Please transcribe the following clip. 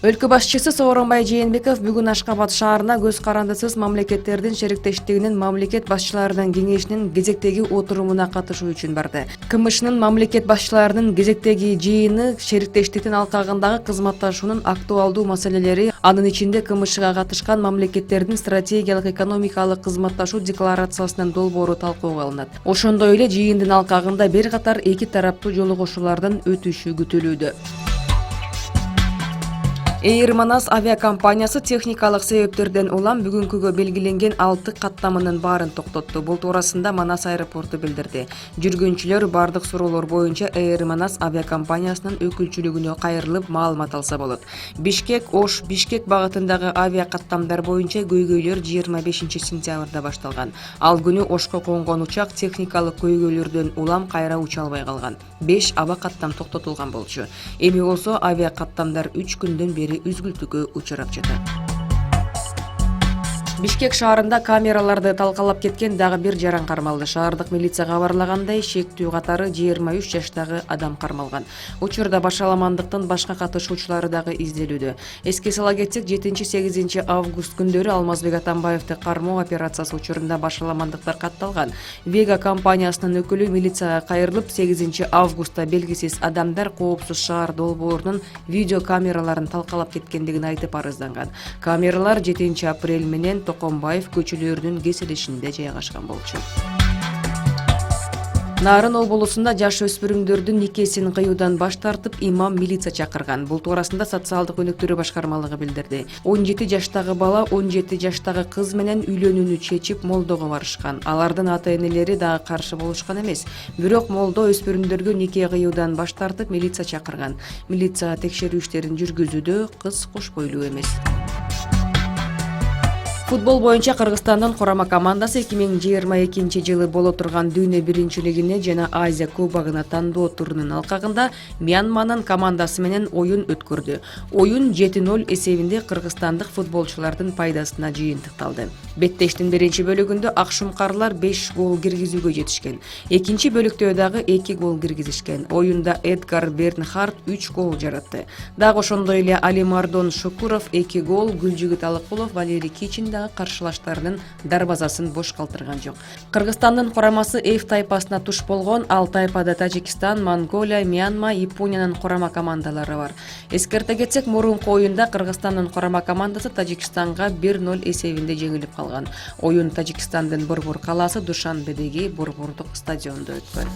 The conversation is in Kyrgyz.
Өлкө башчысы Сооронбай Жээнбеков бүгүн Ашкабад шаарына көз карандысыз мамлекеттердин шериктештигинин мамлекет башчыларынын кеңешинин кезектеги отурумуна катышуу үчүн барды. КМШнын мамлекет башчыларынын кезектеги жыйыны шериктештиктин алкагындагы кызматташуунун актуалдуу маселелери, анын ичинде КМШга катышкан мамлекеттердин стратегиялык экономикалык кызматташуу декларациясынын долбоору талкууга алынат. Ошондой эле жыйындын алкагында бир катар эки тараптуу жолугушуулардан өтүшү күтүлүүдө. Air Manas авиакомпаниясы техникалык себептерден улам бүгүнкүгө белгиленген 6 каттамынын баарын токтотту. Бул туурасында Манас аэропорту билдирди. Жүргүнчүлөр бардык суроолор боюнча Air Manas авиакомпаниясынын өкүлчүлүгүнө кайрылып маалымат алса болот. Бишкек-Ош Бишкек багытындагы авиакаттамдар боюнча көйгөйлөр 25 сентябрда башталган. Ал күнү Ошко конгон учак техникалык көйгөйлөрдөн улам кайра уча албай калган. 5 аба каттам токтотулган болчу. Эми болсо авиакаттамдар 3 күндөн бери үзгүлтүүгө учурап жатат. Бишкек шаарында камераларды талкалап кеткен дагы бир жаран кармалды. Шаардык милиция кабарлагандай, шектүү катары 23 жаштагы адам кармалган. Учурда башаламандыктын башка катышуучулары дагы изделүүдө. Эске сала кетсек, 7-8 август күндөрү Алмазбек Атамбаевди кармоо операциясы учурунда башаламандыктар катталган. Вега компаниясынын өкүлү милицияга кайрылып, 8 августта белгисиз адамдар коопсуз шаар долбоорунун видео камераларын талкалап кеткендигин айтып арызданган. Камералар 7 апрель менен Токомбаев көчөлөрүнүн кеселишинде жайгашкан болчу. Нарын облусунда жаш өспүрүмдөрдүн никесин кыюудан баш тартып, имам милиция чакырган. Бул туурасында социалдык өнүктүрүү башкармалыгы билдирди. 17 жаштагы бала 17 жаштагы кыз менен үйлөнүүнү чечип молдого барышкан. Алардын ата-энелери дагы каршы болушкан эмес. Бирок молдо өспүрүмдөргө нике кыюудан баш тартып, милиция чакырган. Милиция текшерүү иштерин жүргүзүүдө, кыз кош бойлуу эмес. Футбол боюнча Кыргызстандын курама командасы 2022 жылы боло турган дүйнө биринчилигине жана Азия кубогуна тандоо турунун алкагында Мьянманын командасы менен оюн өткөрдү. Оюн 7-0 эсебинде кыргызстандык футболчулардын пайдасына жыйынтыкталды. Беттештин биринчи бөлүгүндө акшумкарлар 5 гол киргизүүгө жетишкен. Экинчи бөлүктө дагы 2 гол киргизишкен. Оюнда Эдгар Бернхард 3 гол жаратты. Дагы ошондой эле Алимардон Шукуров 2 гол, Гүлжүгүт Алыкулов, Валерий Кичин каршылаштарынын дарбазасын бош калтырган жок. Кыргызстандын курамасы F тайпасына туш болгон. Ал тайпада Тажикстан, Монголия, Мьянма, Япониянын курама командалары бар. Эскерте кетсек, мурунку оюнда Кыргызстандын курама командасы Тажикстанга 1-0 эсебинде жеңилип калган. Оюн Тажикстандын Борбор калаасы Душанбедеги Борбордук стадиондо өткөн.